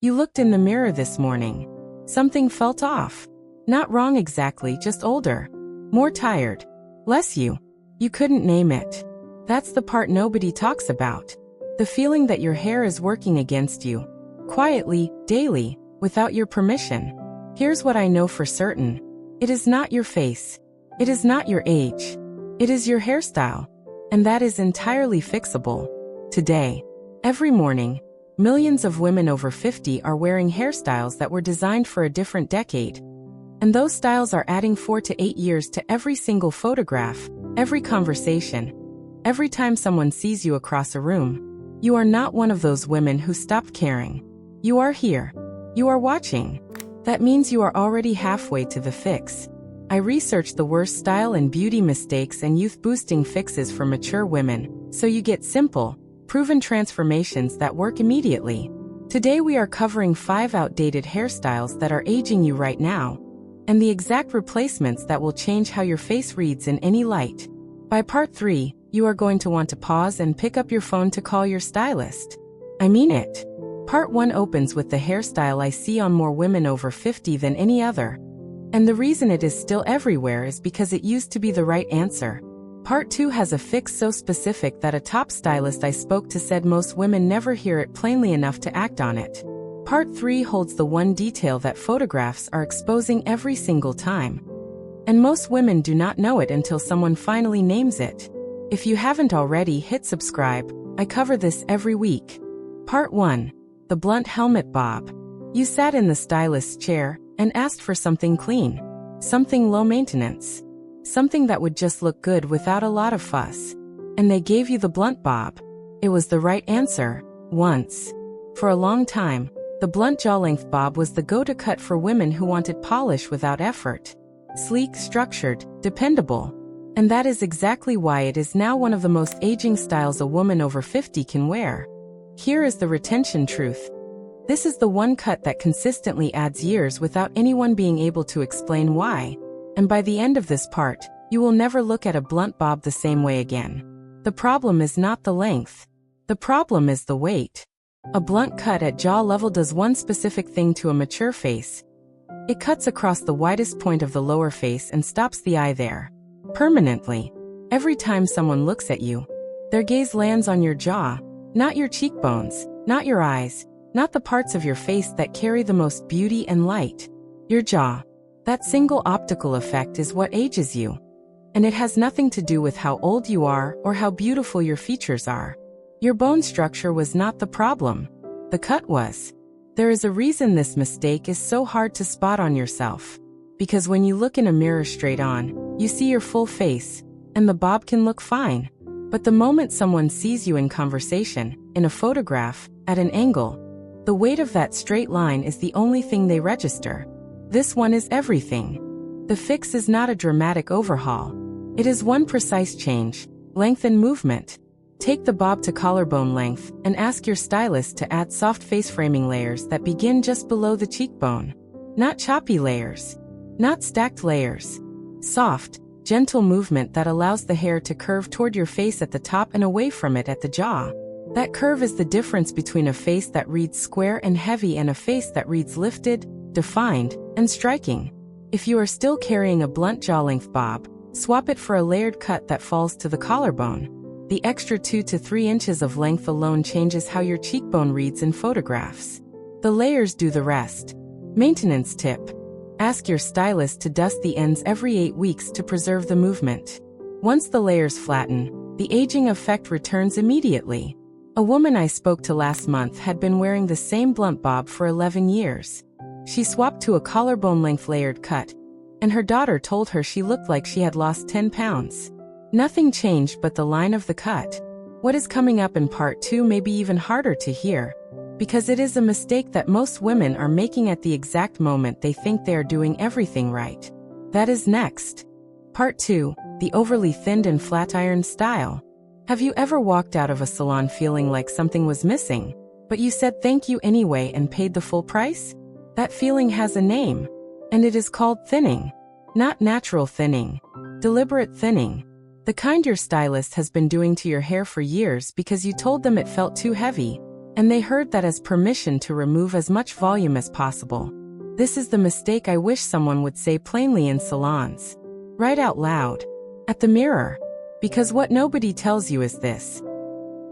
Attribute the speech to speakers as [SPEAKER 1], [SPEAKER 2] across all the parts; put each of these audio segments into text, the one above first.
[SPEAKER 1] You looked in the mirror this morning. Something felt off. Not wrong exactly, just older. More tired. Less you. You couldn't name it. That's the part nobody talks about. The feeling that your hair is working against you. Quietly, daily, without your permission. Here's what I know for certain. It is not your face. It is not your age. It is your hairstyle. And that is entirely fixable. Today, every morning, millions of women over 50 are wearing hairstyles that were designed for a different decade. And those styles are adding 4 to 8 years to every single photograph, every conversation. Every time someone sees you across a room, you are not one of those women who stopped caring. You are here. You are watching. That means you are already halfway to the fix. I researched the worst style and beauty mistakes and youth-boosting fixes for mature women, so you get simple, proven transformations that work immediately. Today we are covering 5 outdated hairstyles that are aging you right now, and the exact replacements that will change how your face reads in any light. By part 3, you are going to want to pause and pick up your phone to call your stylist. I mean it. Part 1 opens with the hairstyle I see on more women over 50 than any other. And the reason it is still everywhere is because it used to be the right answer. Part 2 has a fix so specific that a top stylist I spoke to said most women never hear it plainly enough to act on it. Part 3 holds the one detail that photographs are exposing every single time. And most women do not know it until someone finally names it. If you haven't already, hit subscribe. I cover this every week. Part 1. The blunt helmet bob. You sat in the stylist's chair and asked for something clean. Something low maintenance. Something that would just look good without a lot of fuss. And they gave you the blunt bob. It was the right answer, once. For a long time, the blunt jaw-length bob was the go-to cut for women who wanted polish without effort. Sleek, structured, dependable. And that is exactly why it is now one of the most aging styles a woman over 50 can wear. Here is the retention truth. This is the one cut that consistently adds years without anyone being able to explain why. And by the end of this part, you will never look at a blunt bob the same way again. The problem is not the length. The problem is the weight. A blunt cut at jaw level does one specific thing to a mature face. It cuts across the widest point of the lower face and stops the eye there. Permanently. Every time someone looks at you, their gaze lands on your jaw, not your cheekbones, not your eyes, not the parts of your face that carry the most beauty and light. Your jaw. That single optical effect is what ages you. And it has nothing to do with how old you are or how beautiful your features are. Your bone structure was not the problem. The cut was. There is a reason this mistake is so hard to spot on yourself. Because when you look in a mirror straight on, you see your full face, and the bob can look fine. But the moment someone sees you in conversation, in a photograph, at an angle, the weight of that straight line is the only thing they register. This one is everything. The fix is not a dramatic overhaul. It is one precise change, length and movement. Take the bob to collarbone length and ask your stylist to add soft face framing layers that begin just below the cheekbone. Not choppy layers. Not stacked layers. Soft, gentle movement that allows the hair to curve toward your face at the top and away from it at the jaw. That curve is the difference between a face that reads square and heavy and a face that reads lifted, defined, and striking. If you are still carrying a blunt jaw-length bob, swap it for a layered cut that falls to the collarbone. The extra 2 to 3 inches of length alone changes how your cheekbone reads in photographs. The layers do the rest. Maintenance tip. Ask your stylist to dust the ends every 8 weeks to preserve the movement. Once the layers flatten, the aging effect returns immediately. A woman I spoke to last month had been wearing the same blunt bob for 11 years. She swapped to a collarbone-length layered cut, and her daughter told her she looked like she had lost 10 pounds. Nothing changed but the line of the cut. What is coming up in part 2 may be even harder to hear, because it is a mistake that most women are making at the exact moment they think they are doing everything right. That is next. Part 2, the overly thinned and flat-ironed style. Have you ever walked out of a salon feeling like something was missing, but you said thank you anyway and paid the full price? That feeling has a name, and it is called thinning. Not natural thinning. Deliberate thinning. The kind your stylist has been doing to your hair for years because you told them it felt too heavy, and they heard that as permission to remove as much volume as possible. This is the mistake I wish someone would say plainly in salons. Right out loud. At the mirror. Because what nobody tells you is this.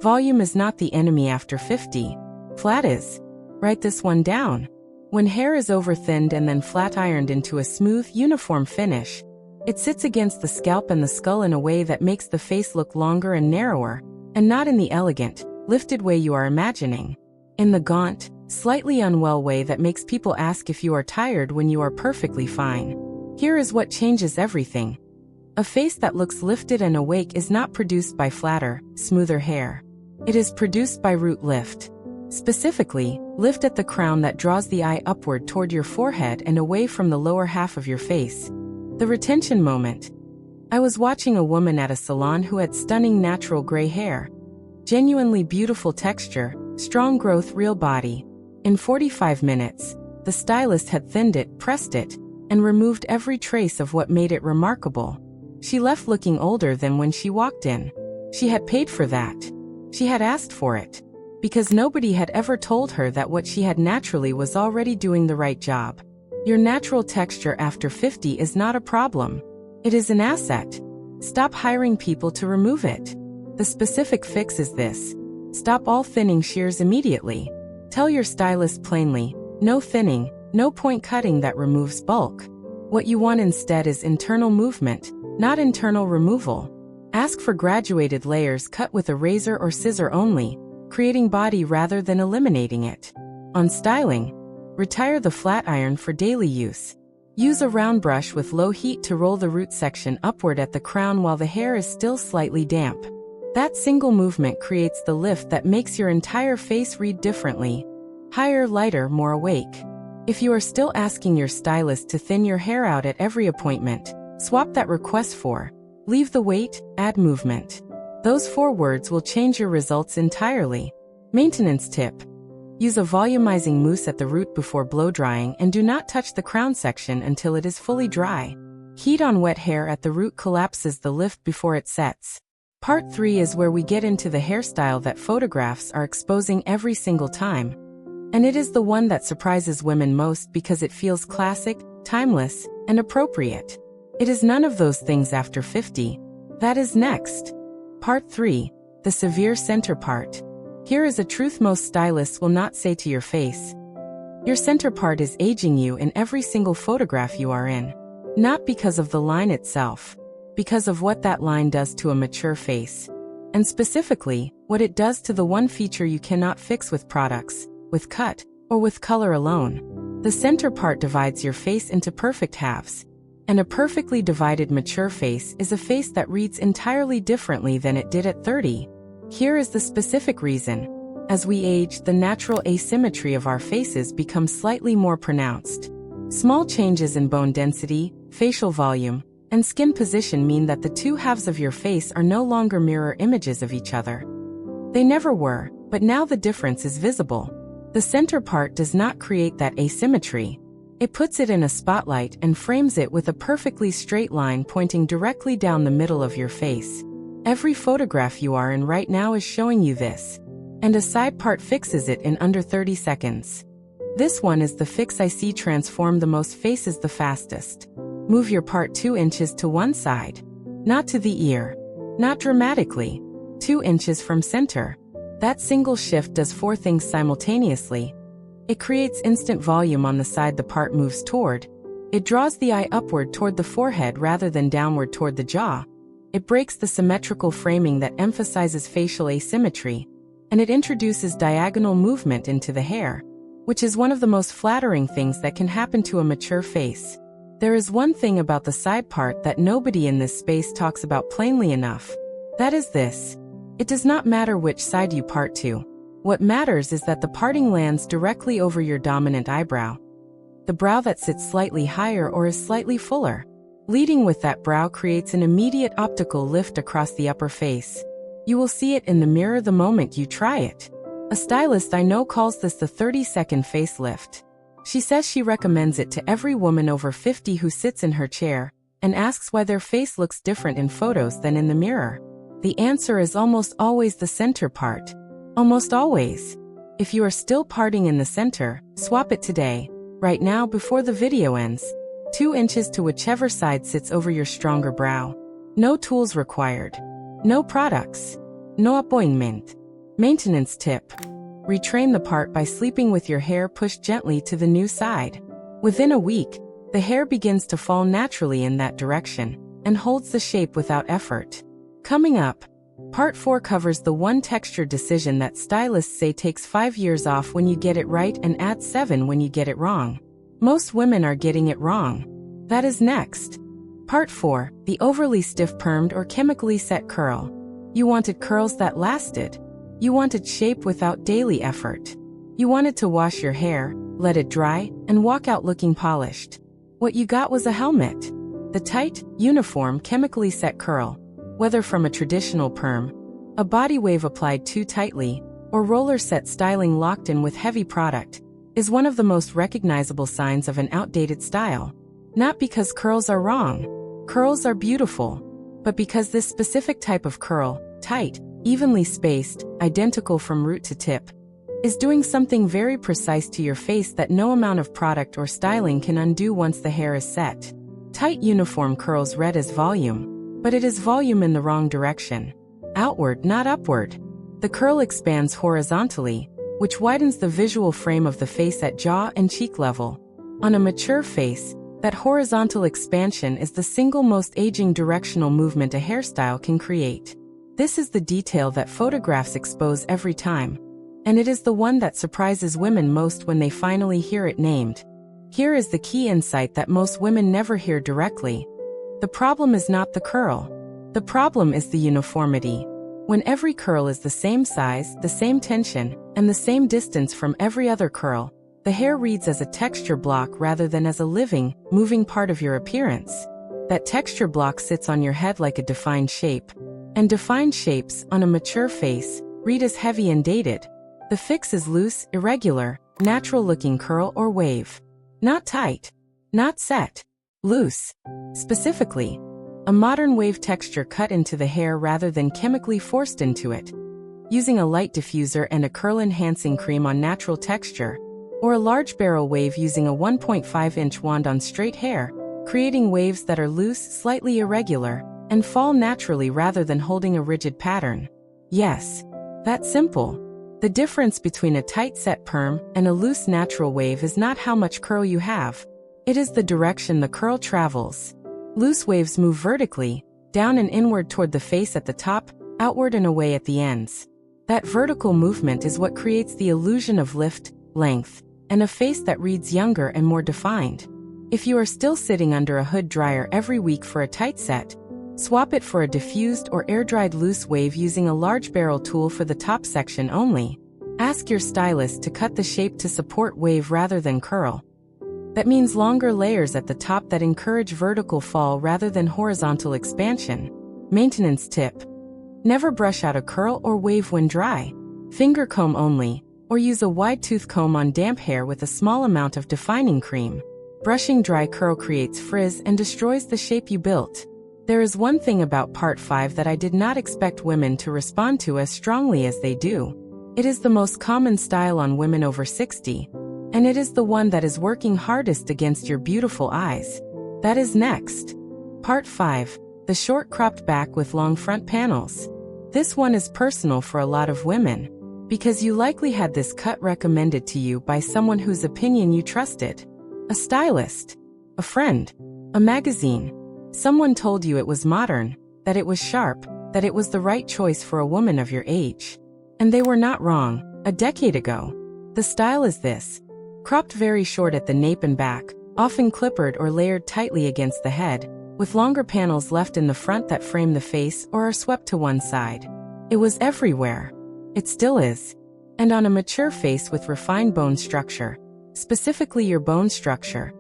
[SPEAKER 1] Volume is not the enemy after 50. Flat is. Write this one down. When hair is over-thinned and then flat-ironed into a smooth, uniform finish, it sits against the scalp and the skull in a way that makes the face look longer and narrower, and not in the elegant, lifted way you are imagining. In the gaunt, slightly unwell way that makes people ask if you are tired when you are perfectly fine. Here is what changes everything. A face that looks lifted and awake is not produced by flatter, smoother hair. It is produced by root lift. Specifically, lift at the crown that draws the eye upward toward your forehead and away from the lower half of your face. The retention moment. I was watching a woman at a salon who had stunning natural gray hair. Genuinely beautiful texture, strong growth, real body. In 45 minutes, the stylist had thinned it, pressed it, and removed every trace of what made it remarkable. She left looking older than when she walked in. She had paid for that. She had asked for it. Because nobody had ever told her that what she had naturally was already doing the right job. Your natural texture after 50 is not a problem. It is an asset. Stop hiring people to remove it. The specific fix is this. Stop all thinning shears immediately. Tell your stylist plainly, no thinning, no point cutting that removes bulk. What you want instead is internal movement, not internal removal. Ask for graduated layers cut with a razor or scissor only, creating body rather than eliminating it. On styling, retire the flat iron for daily use. Use a round brush with low heat to roll the root section upward at the crown while the hair is still slightly damp. That single movement creates the lift that makes your entire face read differently. Higher, lighter, more awake. If you are still asking your stylist to thin your hair out at every appointment, swap that request for leave the weight, add movement. Those 4 words will change your results entirely. Maintenance tip. Use a volumizing mousse at the root before blow drying and do not touch the crown section until it is fully dry. Heat on wet hair at the root collapses the lift before it sets. Part 3 is where we get into the hairstyle that photographs are exposing every single time. And it is the one that surprises women most because it feels classic, timeless, and appropriate. It is none of those things after 50. That is next. Part 3. The severe center part. Here is a truth most stylists will not say to your face. Your center part is aging you in every single photograph you are in. Not because of the line itself. Because of what that line does to a mature face. And specifically, what it does to the one feature you cannot fix with products, with cut, or with color alone. The center part divides your face into perfect halves. And a perfectly divided mature face is a face that reads entirely differently than it did at 30. Here is the specific reason. As we age, the natural asymmetry of our faces becomes slightly more pronounced. Small changes in bone density, facial volume, and skin position mean that the two halves of your face are no longer mirror images of each other. They never were, but now the difference is visible. The center part does not create that asymmetry. It puts it in a spotlight and frames it with a perfectly straight line pointing directly down the middle of your face. Every photograph you are in right now is showing you this. And a side part fixes it in under 30 seconds. This one is the fix I see transform the most faces the fastest. Move your part 2 inches to one side. Not to the ear. Not dramatically. 2 inches from center. That single shift does 4 things simultaneously. It creates instant volume on the side the part moves toward. It draws the eye upward toward the forehead rather than downward toward the jaw. It breaks the symmetrical framing that emphasizes facial asymmetry. And it introduces diagonal movement into the hair, which is one of the most flattering things that can happen to a mature face. There is one thing about the side part that nobody in this space talks about plainly enough. That is this. It does not matter which side you part to. What matters is that the parting lands directly over your dominant eyebrow. The brow that sits slightly higher or is slightly fuller. Leading with that brow creates an immediate optical lift across the upper face. You will see it in the mirror the moment you try it. A stylist I know calls this the 30-second facelift. She says she recommends it to every woman over 50 who sits in her chair and asks why their face looks different in photos than in the mirror. The answer is almost always the center part. Almost always. If you are still parting in the center, swap it today, right now before the video ends. 2 inches to whichever side sits over your stronger brow. No tools required. No products. No appointment. Maintenance tip. Retrain the part by sleeping with your hair pushed gently to the new side. Within a week, the hair begins to fall naturally in that direction and holds the shape without effort. Coming up, Part 4 covers the one texture decision that stylists say takes 5 years off when you get it right and adds 7 when you get it wrong. Most women are getting it wrong. That is next. Part 4, the overly stiff permed or chemically set curl. You wanted curls that lasted. You wanted shape without daily effort. You wanted to wash your hair, let it dry, and walk out looking polished. What you got was a helmet. The tight, uniform, chemically set curl. Whether from a traditional perm, a body wave applied too tightly, or roller set styling locked in with heavy product, is one of the most recognizable signs of an outdated style. Not because curls are wrong. Curls are beautiful. But because this specific type of curl, tight, evenly spaced, identical from root to tip, is doing something very precise to your face that no amount of product or styling can undo once the hair is set. Tight uniform curls read as volume. But it is volume in the wrong direction. Outward, not upward. The curl expands horizontally, which widens the visual frame of the face at jaw and cheek level. On a mature face, that horizontal expansion is the single most aging directional movement a hairstyle can create. This is the detail that photographs expose every time. And it is the one that surprises women most when they finally hear it named. Here is the key insight that most women never hear directly. The problem is not the curl. The problem is the uniformity. When every curl is the same size, the same tension, and the same distance from every other curl, the hair reads as a texture block rather than as a living, moving part of your appearance. That texture block sits on your head like a defined shape. And defined shapes, on a mature face, read as heavy and dated. The fix is loose, irregular, natural-looking curl or wave. Not tight. Not set. Loose. Specifically, a modern wave texture cut into the hair rather than chemically forced into it. Using a light diffuser and a curl-enhancing cream on natural texture, or a large barrel wave using a 1.5-inch wand on straight hair, creating waves that are loose, slightly irregular, and fall naturally rather than holding a rigid pattern. Yes, that's simple. The difference between a tight-set perm and a loose natural wave is not how much curl you have. It is the direction the curl travels. Loose waves move vertically, down and inward toward the face at the top, outward and away at the ends. That vertical movement is what creates the illusion of lift, length, and a face that reads younger and more defined. If you are still sitting under a hood dryer every week for a tight set, swap it for a diffused or air-dried loose wave using a large barrel tool for the top section only. Ask your stylist to cut the shape to support wave rather than curl. That means longer layers at the top that encourage vertical fall rather than horizontal expansion. Maintenance tip. Never brush out a curl or wave when dry. Finger comb only, or use a wide tooth comb on damp hair with a small amount of defining cream. Brushing dry curl creates frizz and destroys the shape you built. There is one thing about Part 5 that I did not expect women to respond to as strongly as they do. It is the most common style on women over 60. And it is the one that is working hardest against your beautiful eyes. That is next. Part 5, the short cropped back with long front panels. This one is personal for a lot of women, because you likely had this cut recommended to you by someone whose opinion you trusted. A stylist, a friend, a magazine. Someone told you it was modern, that it was sharp, that it was the right choice for a woman of your age. And they were not wrong, a decade ago. The style is this. Cropped very short at the nape and back, often clippered or layered tightly against the head, with longer panels left in the front that frame the face or are swept to one side. It was everywhere. It still is. And on a mature face with refined bone structure, specifically your bone structure,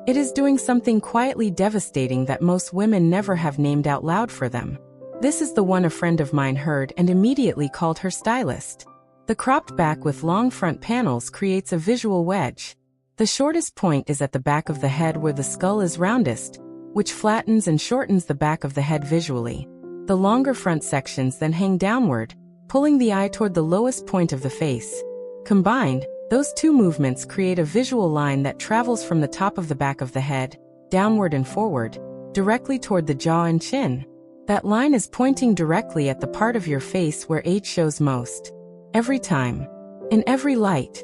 [SPEAKER 1] it is doing something quietly devastating that most women never have named out loud for them. This is the one a friend of mine heard and immediately called her stylist. The cropped back with long front panels creates a visual wedge. The shortest point is at the back of the head where the skull is roundest, which flattens and shortens the back of the head visually. The longer front sections then hang downward, pulling the eye toward the lowest point of the face. Combined, those two movements create a visual line that travels from the top of the back of the head, downward and forward, directly toward the jaw and chin. That line is pointing directly at the part of your face where age shows most. Every time. In every light.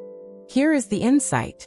[SPEAKER 1] Here is the insight.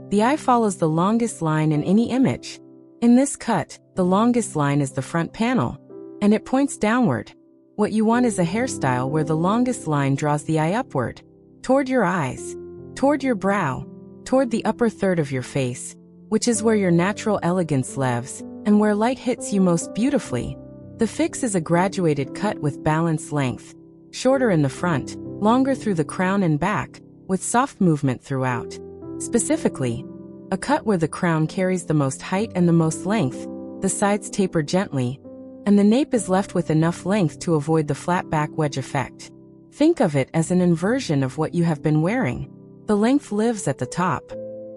[SPEAKER 1] The eye follows the longest line in any image. In this cut, the longest line is the front panel, and it points downward. What you want is a hairstyle where the longest line draws the eye upward, toward your eyes, toward your brow, toward the upper third of your face, which is where your natural elegance lives, and where light hits you most beautifully. The fix is a graduated cut with balanced length, shorter in the front, longer through the crown and back, with soft movement throughout. Specifically, a cut where the crown carries the most height and the most length, the sides taper gently, and the nape is left with enough length to avoid the flat back wedge effect. Think of it as an inversion of what you have been wearing. The length lives at the top.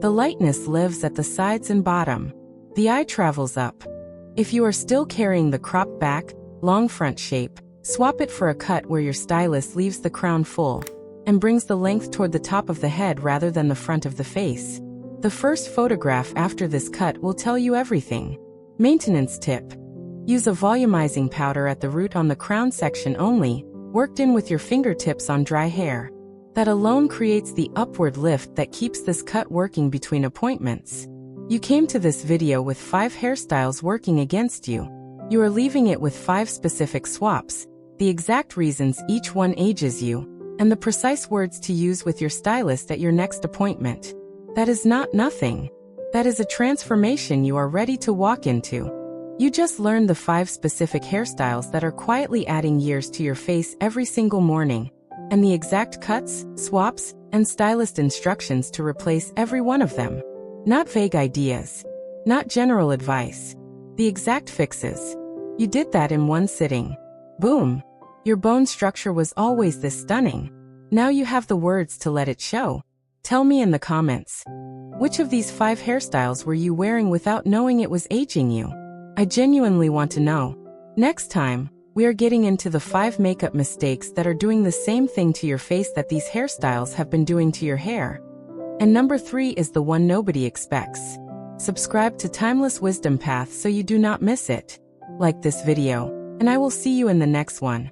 [SPEAKER 1] The lightness lives at the sides and bottom. The eye travels up. If you are still carrying the cropped back, long front shape, swap it for a cut where your stylist leaves the crown full and brings the length toward the top of the head rather than the front of the face. The first photograph after this cut will tell you everything. Maintenance tip. Use a volumizing powder at the root on the crown section only, worked in with your fingertips on dry hair. That alone creates the upward lift that keeps this cut working between appointments. You came to this video with 5 hairstyles working against you. You are leaving it with 5 specific swaps, the exact reasons each one ages you, and the precise words to use with your stylist at your next appointment. That is not nothing. That is a transformation you are ready to walk into. You just learned the 5 specific hairstyles that are quietly adding years to your face every single morning, and the exact cuts, swaps, and stylist instructions to replace every one of them. Not vague ideas. Not general advice. The exact fixes. You did that in one sitting. Boom. Your bone structure was always this stunning. Now you have the words to let it show. Tell me in the comments. Which of these 5 hairstyles were you wearing without knowing it was aging you? I genuinely want to know. Next time, we are getting into the 5 makeup mistakes that are doing the same thing to your face that these hairstyles have been doing to your hair. And number 3 is the one nobody expects. Subscribe to Timeless Wisdom Path so you do not miss it. Like this video, and I will see you in the next one.